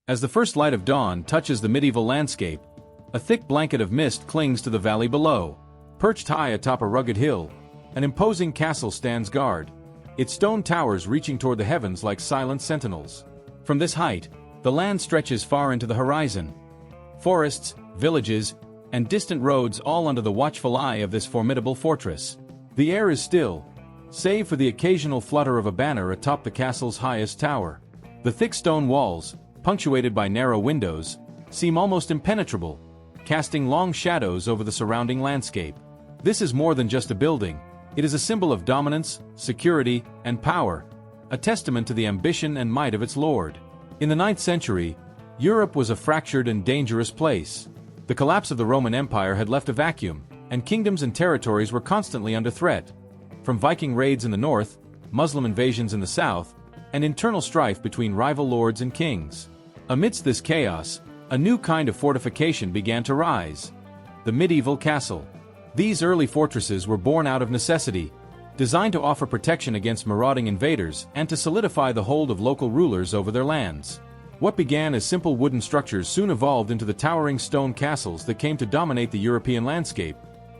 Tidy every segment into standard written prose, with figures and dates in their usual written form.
As the first light of dawn touches the medieval landscape, a thick blanket of mist clings to the valley below. Perched high atop a rugged hill, an imposing castle stands guard, its stone towers reaching toward the heavens like silent sentinels. From this height, the land stretches far into the horizon. Forests, villages, and distant roads all under the watchful eye of this formidable fortress. The air is still, save for the occasional flutter of a banner atop the castle's highest tower. The thick stone walls, punctuated by narrow windows, seem almost impenetrable, casting long shadows over the surrounding landscape. This is more than just a building. It is a symbol of dominance, security, and power, a testament to the ambition and might of its lord. In the 9th century, Europe was a fractured and dangerous place. The collapse of the Roman Empire had left a vacuum, and kingdoms and territories were constantly under threat. From Viking raids in the north, Muslim invasions in the south, and internal strife between rival lords and kings. Amidst this chaos, a new kind of fortification began to rise: the medieval castle. These early fortresses were born out of necessity, designed to offer protection against marauding invaders and to solidify the hold of local rulers over their lands. What began as simple wooden structures soon evolved into the towering stone castles that came to dominate the European landscape,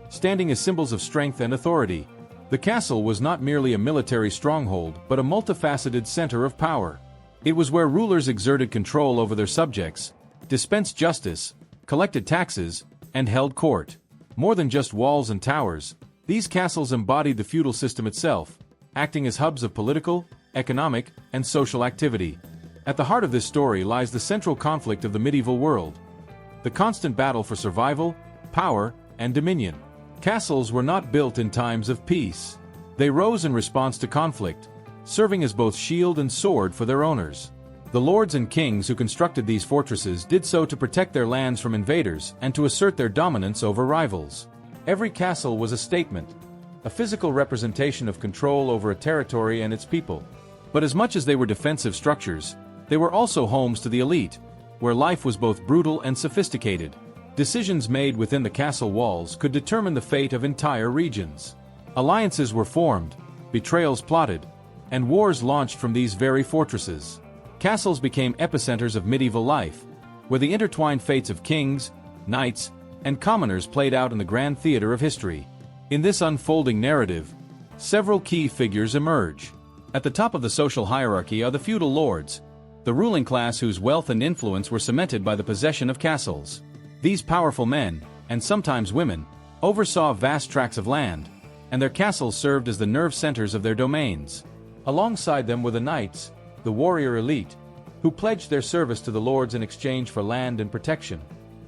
standing as symbols of strength and authority. The castle was not merely a military stronghold but a multifaceted center of power. It was where rulers exerted control over their subjects, dispensed justice, collected taxes, and held court. More than just walls and towers, these castles embodied the feudal system itself, acting as hubs of political, economic, and social activity. At the heart of this story lies the central conflict of the medieval world: the constant battle for survival, power, and dominion. Castles were not built in times of peace. They rose in response to conflict, serving as both shield and sword for their owners. The lords and kings who constructed these fortresses did so to protect their lands from invaders and to assert their dominance over rivals. Every castle was a statement, a physical representation of control over a territory and its people. But as much as they were defensive structures, they were also homes to the elite, where life was both brutal and sophisticated. Decisions made within the castle walls could determine the fate of entire regions. Alliances were formed, betrayals plotted, and wars launched from these very fortresses. Castles became epicenters of medieval life, where the intertwined fates of kings, knights, and commoners played out in the grand theater of history. In this unfolding narrative, several key figures emerge. At the top of the social hierarchy are the feudal lords, the ruling class whose wealth and influence were cemented by the possession of castles. These powerful men, and sometimes women, oversaw vast tracts of land, and their castles served as the nerve centers of their domains. Alongside them were the knights, the warrior elite, who pledged their service to the lords in exchange for land and protection.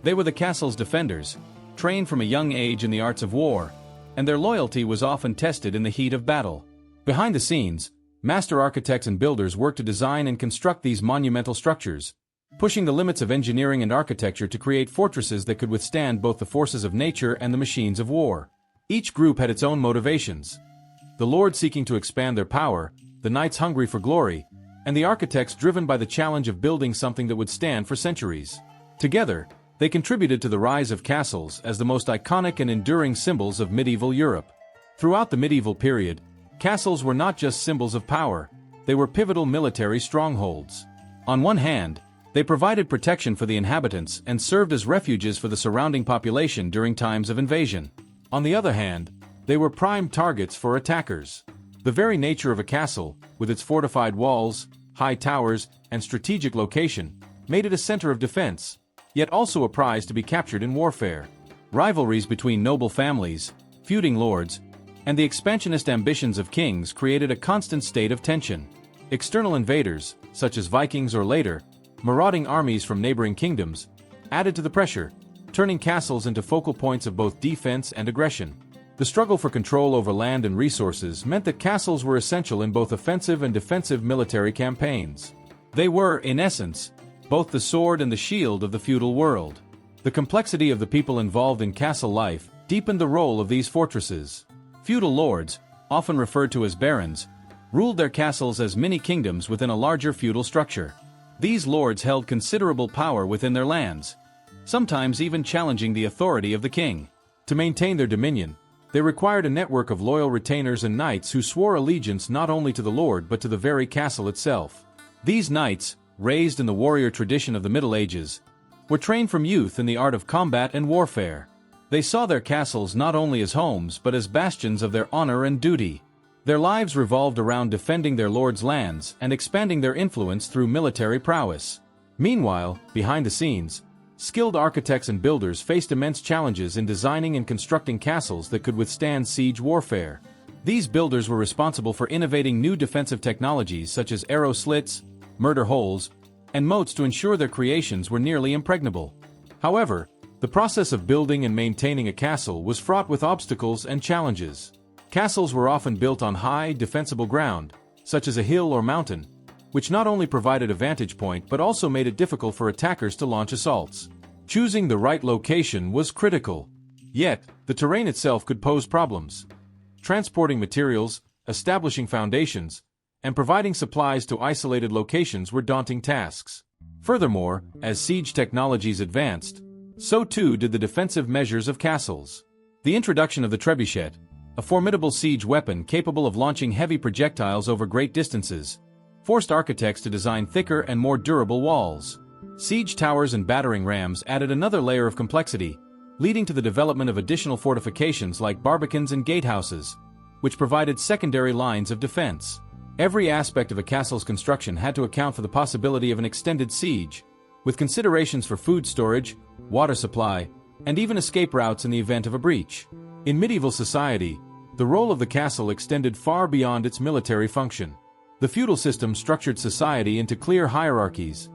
They were the castle's defenders, trained from a young age in the arts of war, and their loyalty was often tested in the heat of battle. Behind the scenes, master architects and builders worked to design and construct these monumental structures, pushing the limits of engineering and architecture to create fortresses that could withstand both the forces of nature and the machines of war. Each group had its own motivations: the lords seeking to expand their power, the knights hungry for glory, and the architects driven by the challenge of building something that would stand for centuries. Together, they contributed to the rise of castles as the most iconic and enduring symbols of medieval Europe. Throughout the medieval period, castles were not just symbols of power, they were pivotal military strongholds. On one hand, they provided protection for the inhabitants and served as refuges for the surrounding population during times of invasion. On the other hand, they were prime targets for attackers. The very nature of a castle, with its fortified walls, high towers, and strategic location, made it a center of defense, yet also a prize to be captured in warfare. Rivalries between noble families, feuding lords, and the expansionist ambitions of kings created a constant state of tension. External invaders, such as Vikings or later, marauding armies from neighboring kingdoms, added to the pressure, turning castles into focal points of both defense and aggression. The struggle for control over land and resources meant that castles were essential in both offensive and defensive military campaigns. They were, in essence, both the sword and the shield of the feudal world. The complexity of the people involved in castle life deepened the role of these fortresses. Feudal lords, often referred to as barons, ruled their castles as mini-kingdoms within a larger feudal structure. These lords held considerable power within their lands, sometimes even challenging the authority of the king. To maintain their dominion, they required a network of loyal retainers and knights who swore allegiance not only to the lord but to the very castle itself. These knights, raised in the warrior tradition of the Middle Ages, were trained from youth in the art of combat and warfare. They saw their castles not only as homes but as bastions of their honor and duty. Their lives revolved around defending their lord's lands and expanding their influence through military prowess. Meanwhile, behind the scenes, skilled architects and builders faced immense challenges in designing and constructing castles that could withstand siege warfare. These builders were responsible for innovating new defensive technologies such as arrow slits, murder holes, and moats to ensure their creations were nearly impregnable. However, the process of building and maintaining a castle was fraught with obstacles and challenges. Castles were often built on high, defensible ground, such as a hill or mountain, which not only provided a vantage point but also made it difficult for attackers to launch assaults. Choosing the right location was critical. Yet, the terrain itself could pose problems. Transporting materials, establishing foundations, and providing supplies to isolated locations were daunting tasks. Furthermore, as siege technologies advanced, so too did the defensive measures of castles. The introduction of the trebuchet, a formidable siege weapon capable of launching heavy projectiles over great distances, forced architects to design thicker and more durable walls. Siege towers and battering rams added another layer of complexity, leading to the development of additional fortifications like barbicans and gatehouses, which provided secondary lines of defense. Every aspect of a castle's construction had to account for the possibility of an extended siege, with considerations for food storage, water supply, and even escape routes in the event of a breach. In medieval society, the role of the castle extended far beyond its military function. The feudal system structured society into clear hierarchies,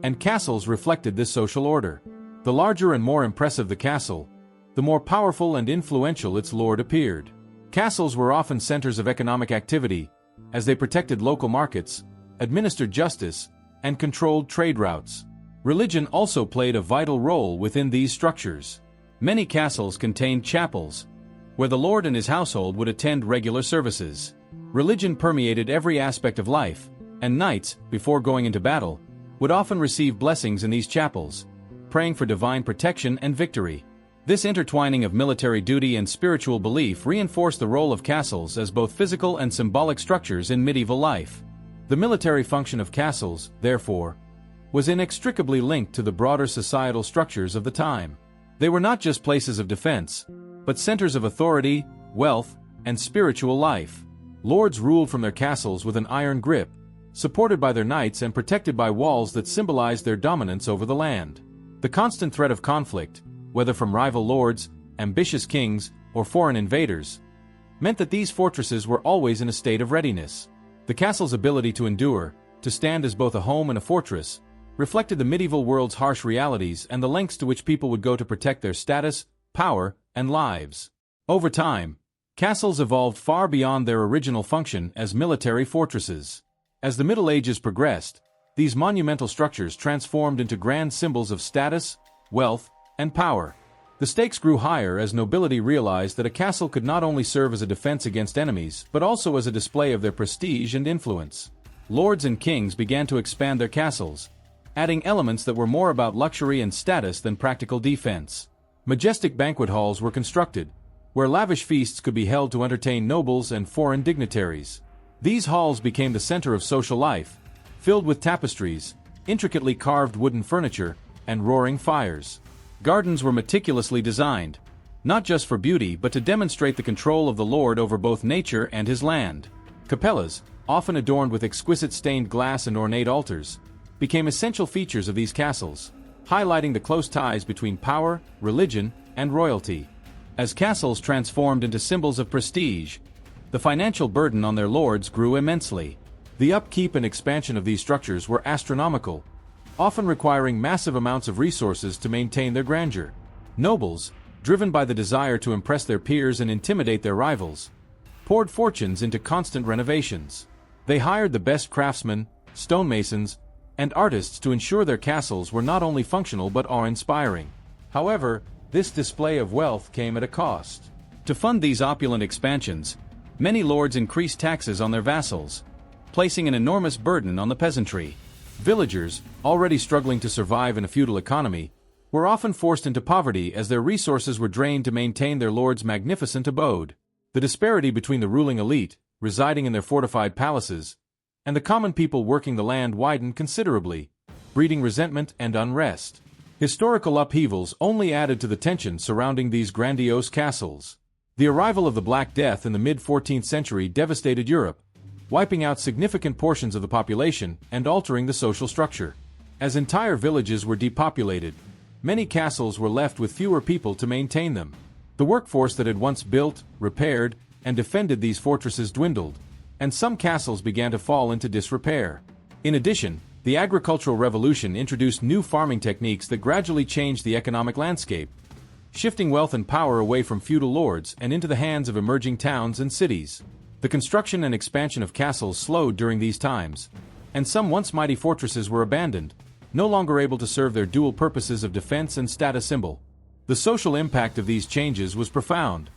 and castles reflected this social order. The larger and more impressive the castle, the more powerful and influential its lord appeared. Castles were often centers of economic activity, as they protected local markets, administered justice, and controlled trade routes. Religion also played a vital role within these structures. Many castles contained chapels, where the lord and his household would attend regular services. Religion permeated every aspect of life, and knights, before going into battle, would often receive blessings in these chapels, praying for divine protection and victory. This intertwining of military duty and spiritual belief reinforced the role of castles as both physical and symbolic structures in medieval life. The military function of castles, therefore, was inextricably linked to the broader societal structures of the time. They were not just places of defense, but centers of authority, wealth, and spiritual life. Lords ruled from their castles with an iron grip, supported by their knights and protected by walls that symbolized their dominance over the land. The constant threat of conflict, whether from rival lords, ambitious kings, or foreign invaders, meant that these fortresses were always in a state of readiness. The castle's ability to endure, to stand as both a home and a fortress, reflected the medieval world's harsh realities and the lengths to which people would go to protect their status, power, and lives. Over time, castles evolved far beyond their original function as military fortresses. As the Middle Ages progressed, these monumental structures transformed into grand symbols of status, wealth, and power. The stakes grew higher as nobility realized that a castle could not only serve as a defense against enemies but also as a display of their prestige and influence. Lords and kings began to expand their castles, adding elements that were more about luxury and status than practical defense. Majestic banquet halls were constructed, where lavish feasts could be held to entertain nobles and foreign dignitaries. These halls became the center of social life, filled with tapestries, intricately carved wooden furniture, and roaring fires. Gardens were meticulously designed, not just for beauty but to demonstrate the control of the lord over both nature and his land. Capellas, often adorned with exquisite stained glass and ornate altars, became essential features of these castles, highlighting the close ties between power, religion, and royalty. As castles transformed into symbols of prestige, the financial burden on their lords grew immensely. The upkeep and expansion of these structures were astronomical, often requiring massive amounts of resources to maintain their grandeur. Nobles, driven by the desire to impress their peers and intimidate their rivals, poured fortunes into constant renovations. They hired the best craftsmen, stonemasons, and artists to ensure their castles were not only functional but awe-inspiring. However, this display of wealth came at a cost. To fund these opulent expansions, many lords increased taxes on their vassals, placing an enormous burden on the peasantry. Villagers, already struggling to survive in a feudal economy, were often forced into poverty as their resources were drained to maintain their lord's magnificent abode. The disparity between the ruling elite, residing in their fortified palaces, and the common people working the land widened considerably, breeding resentment and unrest. Historical upheavals only added to the tension surrounding these grandiose castles. The arrival of the Black Death in the mid-14th century devastated Europe, wiping out significant portions of the population and altering the social structure. As entire villages were depopulated, many castles were left with fewer people to maintain them. The workforce that had once built, repaired, and defended these fortresses dwindled, and some castles began to fall into disrepair. In addition, the agricultural revolution introduced new farming techniques that gradually changed the economic landscape, shifting wealth and power away from feudal lords and into the hands of emerging towns and cities. The construction and expansion of castles slowed during these times, and some once mighty fortresses were abandoned, no longer able to serve their dual purposes of defense and status symbol. The social impact of these changes was profound,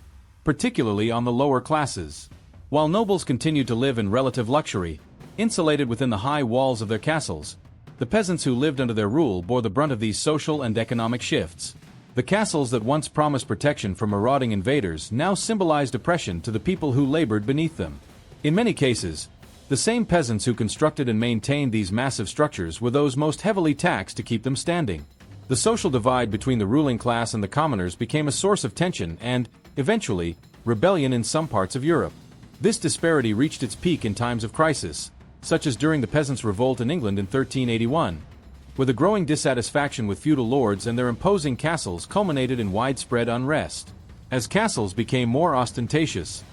particularly on the lower classes. While nobles continued to live in relative luxury, insulated within the high walls of their castles, the peasants who lived under their rule bore the brunt of these social and economic shifts. The castles that once promised protection from marauding invaders now symbolized oppression to the people who labored beneath them. In many cases, the same peasants who constructed and maintained these massive structures were those most heavily taxed to keep them standing. The social divide between the ruling class and the commoners became a source of tension and, eventually, rebellion in some parts of Europe. This disparity reached its peak in times of crisis, such as during the Peasants' Revolt in England in 1381, where the growing dissatisfaction with feudal lords and their imposing castles culminated in widespread unrest. As castles became more ostentatious,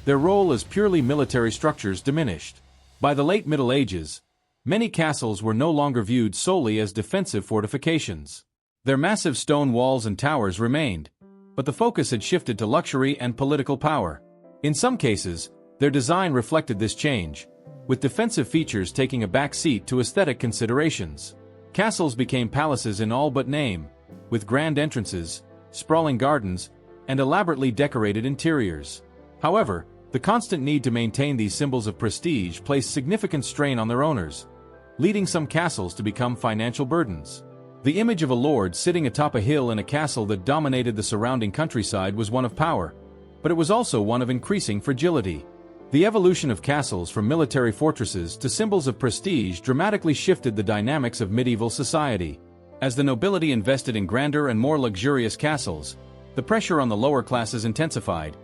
their role as purely military structures diminished. By the late Middle Ages, many castles were no longer viewed solely as defensive fortifications. Their massive stone walls and towers remained, but the focus had shifted to luxury and political power. In some cases, their design reflected this change, with defensive features taking a back seat to aesthetic considerations. Castles became palaces in all but name, with grand entrances, sprawling gardens, and elaborately decorated interiors. However, the constant need to maintain these symbols of prestige placed significant strain on their owners, leading some castles to become financial burdens. The image of a lord sitting atop a hill in a castle that dominated the surrounding countryside was one of power, but it was also one of increasing fragility. The evolution of castles from military fortresses to symbols of prestige dramatically shifted the dynamics of medieval society. As the nobility invested in grander and more luxurious castles, the pressure on the lower classes intensified,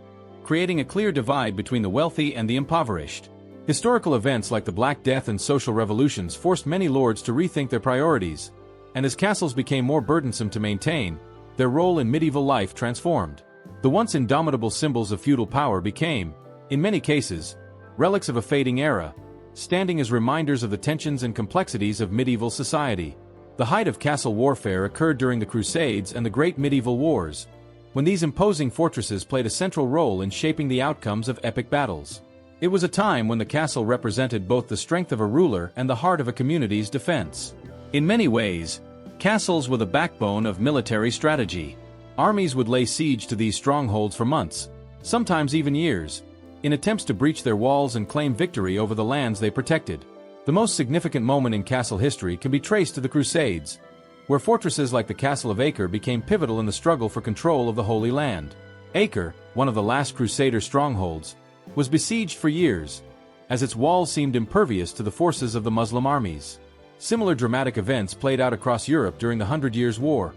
creating a clear divide between the wealthy and the impoverished. Historical events like the Black Death and social revolutions forced many lords to rethink their priorities, and as castles became more burdensome to maintain, their role in medieval life transformed. The once indomitable symbols of feudal power became, in many cases, relics of a fading era, standing as reminders of the tensions and complexities of medieval society. The height of castle warfare occurred during the Crusades and the Great Medieval Wars, when these imposing fortresses played a central role in shaping the outcomes of epic battles. It was a time when the castle represented both the strength of a ruler and the heart of a community's defense. In many ways, castles were the backbone of military strategy. Armies would lay siege to these strongholds for months, sometimes even years, in attempts to breach their walls and claim victory over the lands they protected. The most significant moment in castle history can be traced to the Crusades, where fortresses like the Castle of Acre became pivotal in the struggle for control of the Holy Land. Acre, one of the last Crusader strongholds, was besieged for years, as its walls seemed impervious to the forces of the Muslim armies. Similar dramatic events played out across Europe during the Hundred Years' War,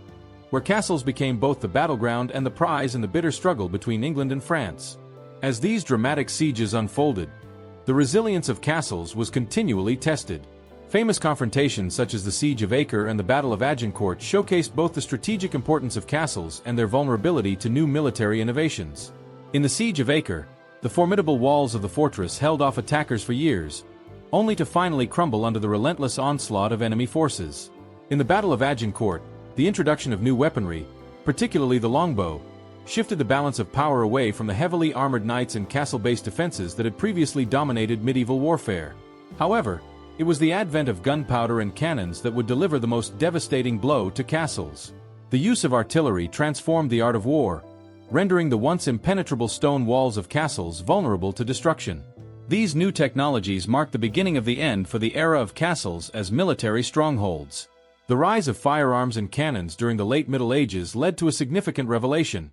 where castles became both the battleground and the prize in the bitter struggle between England and France. As these dramatic sieges unfolded, the resilience of castles was continually tested. Famous confrontations such as the Siege of Acre and the Battle of Agincourt showcased both the strategic importance of castles and their vulnerability to new military innovations. In the Siege of Acre, the formidable walls of the fortress held off attackers for years, only to finally crumble under the relentless onslaught of enemy forces. In the Battle of Agincourt, the introduction of new weaponry, particularly the longbow, shifted the balance of power away from the heavily armored knights and castle-based defenses that had previously dominated medieval warfare. However, it was the advent of gunpowder and cannons that would deliver the most devastating blow to castles. The use of artillery transformed the art of war, rendering the once impenetrable stone walls of castles vulnerable to destruction. These new technologies marked the beginning of the end for the era of castles as military strongholds. The rise of firearms and cannons during the late Middle Ages led to a significant revelation.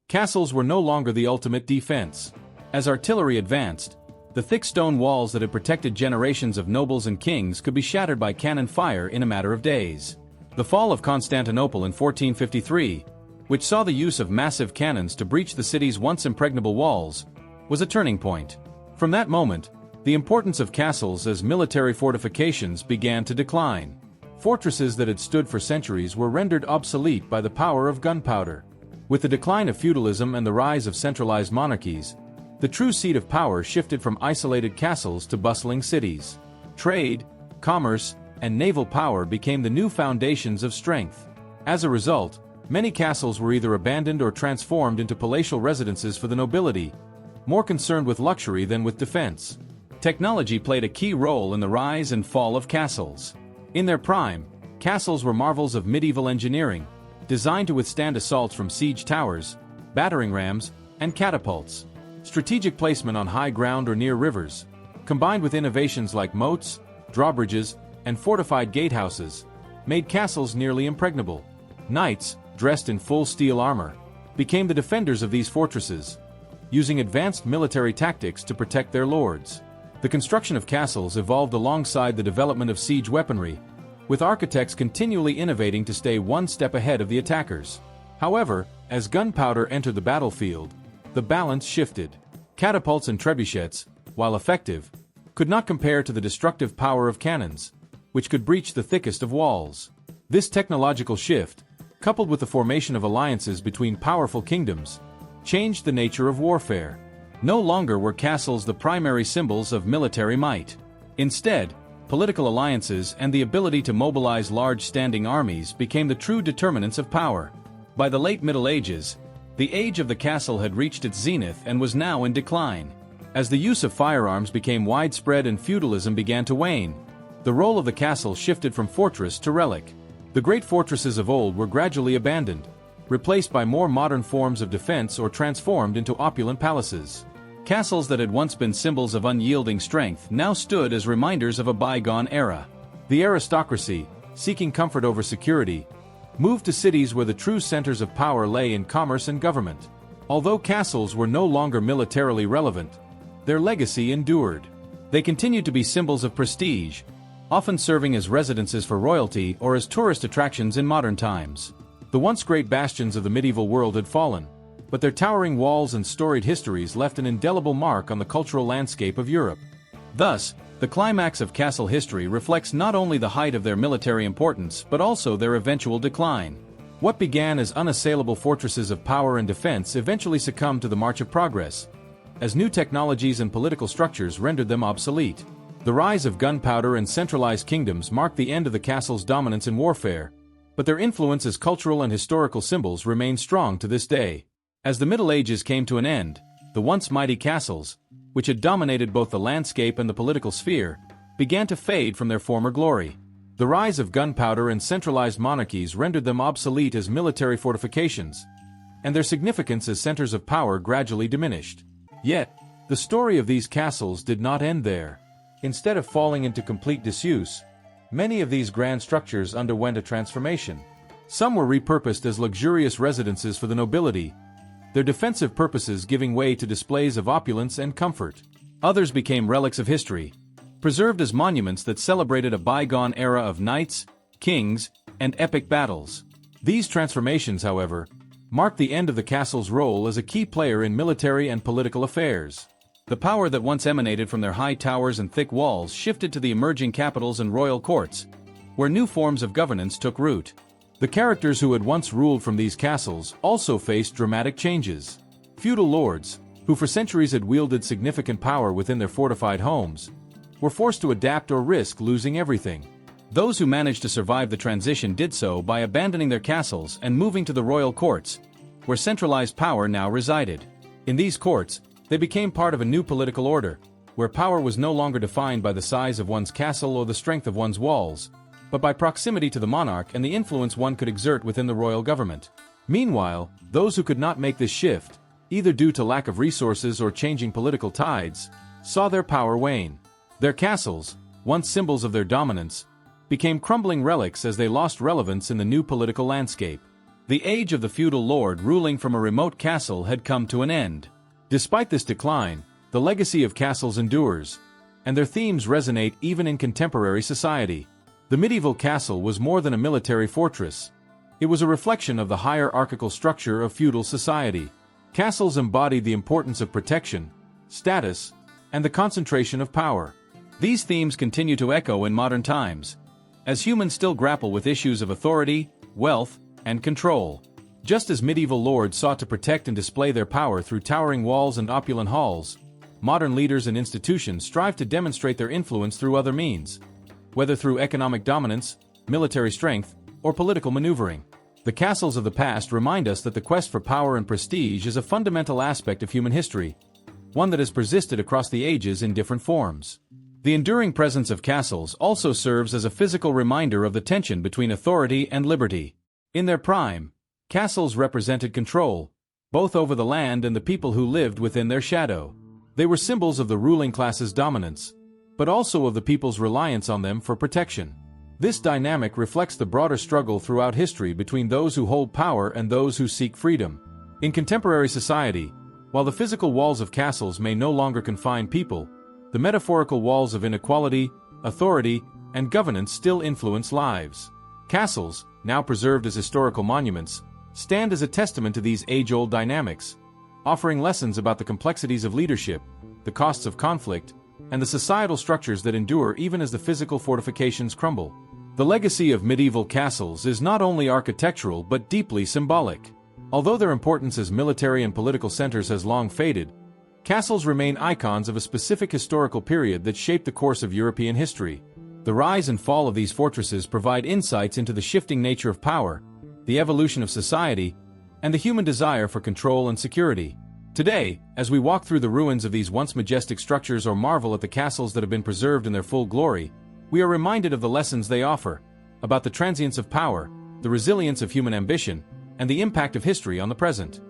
Castles were no longer the ultimate defense. As artillery advanced, The thick stone walls that had protected generations of nobles and kings could be shattered by cannon fire in a matter of days. The fall of Constantinople in 1453, which saw the use of massive cannons to breach the city's once impregnable walls, was a turning point. From that moment, the importance of castles as military fortifications began to decline. Fortresses that had stood for centuries were rendered obsolete by the power of gunpowder. With the decline of feudalism and the rise of centralized monarchies, the true seat of power shifted from isolated castles to bustling cities. Trade, commerce, and naval power became the new foundations of strength. As a result, many castles were either abandoned or transformed into palatial residences for the nobility, more concerned with luxury than with defense. Technology played a key role in the rise and fall of castles. In their prime, castles were marvels of medieval engineering, designed to withstand assaults from siege towers, battering rams, and catapults. Strategic placement on high ground or near rivers, combined with innovations like moats, drawbridges, and fortified gatehouses, made castles nearly impregnable. Knights, dressed in full steel armor, became the defenders of these fortresses, using advanced military tactics to protect their lords. The construction of castles evolved alongside the development of siege weaponry, with architects continually innovating to stay one step ahead of the attackers. However, as gunpowder entered the battlefield, the balance shifted. Catapults and trebuchets, while effective, could not compare to the destructive power of cannons, which could breach the thickest of walls. This technological shift, coupled with the formation of alliances between powerful kingdoms, changed the nature of warfare. No longer were castles the primary symbols of military might. Instead, political alliances and the ability to mobilize large standing armies became the true determinants of power. By the late Middle Ages, the age of the castle had reached its zenith and was now in decline. As the use of firearms became widespread and feudalism began to wane, the role of the castle shifted from fortress to relic. The great fortresses of old were gradually abandoned, replaced by more modern forms of defense or transformed into opulent palaces. Castles that had once been symbols of unyielding strength now stood as reminders of a bygone era. The aristocracy, seeking comfort over security, moved to cities where the true centers of power lay in commerce and government. Although castles were no longer militarily relevant, their legacy endured. They continued to be symbols of prestige, often serving as residences for royalty or as tourist attractions in modern times. The once great bastions of the medieval world had fallen, but their towering walls and storied histories left an indelible mark on the cultural landscape of Europe. Thus, the climax of castle history reflects not only the height of their military importance but also their eventual decline. What began as unassailable fortresses of power and defense eventually succumbed to the march of progress, as new technologies and political structures rendered them obsolete. The rise of gunpowder and centralized kingdoms marked the end of the castle's dominance in warfare, but their influence as cultural and historical symbols remain strong to this day. As the Middle Ages came to an end, the once mighty castles, which had dominated both the landscape and the political sphere, began to fade from their former glory. The rise of gunpowder and centralized monarchies rendered them obsolete as military fortifications, and their significance as centers of power gradually diminished. Yet, the story of these castles did not end there. Instead of falling into complete disuse, many of these grand structures underwent a transformation. Some were repurposed as luxurious residences for the nobility, their defensive purposes giving way to displays of opulence and comfort. Others became relics of history, preserved as monuments that celebrated a bygone era of knights, kings, and epic battles. These transformations, however, marked the end of the castle's role as a key player in military and political affairs. The power that once emanated from their high towers and thick walls shifted to the emerging capitals and royal courts, where new forms of governance took root. The characters who had once ruled from these castles also faced dramatic changes. Feudal lords, who for centuries had wielded significant power within their fortified homes, were forced to adapt or risk losing everything. Those who managed to survive the transition did so by abandoning their castles and moving to the royal courts, where centralized power now resided. In these courts, they became part of a new political order, where power was no longer defined by the size of one's castle or the strength of one's walls, but by proximity to the monarch and the influence one could exert within the royal government. Meanwhile, those who could not make this shift, either due to lack of resources or changing political tides, saw their power wane. Their castles, once symbols of their dominance, became crumbling relics as they lost relevance in the new political landscape. The age of the feudal lord ruling from a remote castle had come to an end. Despite this decline, The legacy of castles endures, and their themes resonate even in contemporary society. The medieval castle was more than a military fortress. It was a reflection of the hierarchical structure of feudal society. Castles embodied the importance of protection, status, and the concentration of power. These themes continue to echo in modern times, as humans still grapple with issues of authority, wealth, and control. Just as medieval lords sought to protect and display their power through towering walls and opulent halls, modern leaders and institutions strive to demonstrate their influence through other means, whether through economic dominance, military strength, or political maneuvering. The castles of the past remind us that the quest for power and prestige is a fundamental aspect of human history, one that has persisted across the ages in different forms. The enduring presence of castles also serves as a physical reminder of the tension between authority and liberty. In their prime, castles represented control, both over the land and the people who lived within their shadow. They were symbols of the ruling class's dominance, but also of the people's reliance on them for protection. This dynamic reflects the broader struggle throughout history between those who hold power and those who seek freedom. In contemporary society, while the physical walls of castles may no longer confine people, the metaphorical walls of inequality, authority, and governance still influence lives. Castles, now preserved as historical monuments, stand as a testament to these age-old dynamics, offering lessons about the complexities of leadership, the costs of conflict, and the societal structures that endure even as the physical fortifications crumble. The legacy of medieval castles is not only architectural but deeply symbolic. Although their importance as military and political centers has long faded, castles remain icons of a specific historical period that shaped the course of European history. The rise and fall of these fortresses provide insights into the shifting nature of power, the evolution of society, and the human desire for control and security. Today, as we walk through the ruins of these once majestic structures or marvel at the castles that have been preserved in their full glory, we are reminded of the lessons they offer, about the transience of power, the resilience of human ambition, and the impact of history on the present.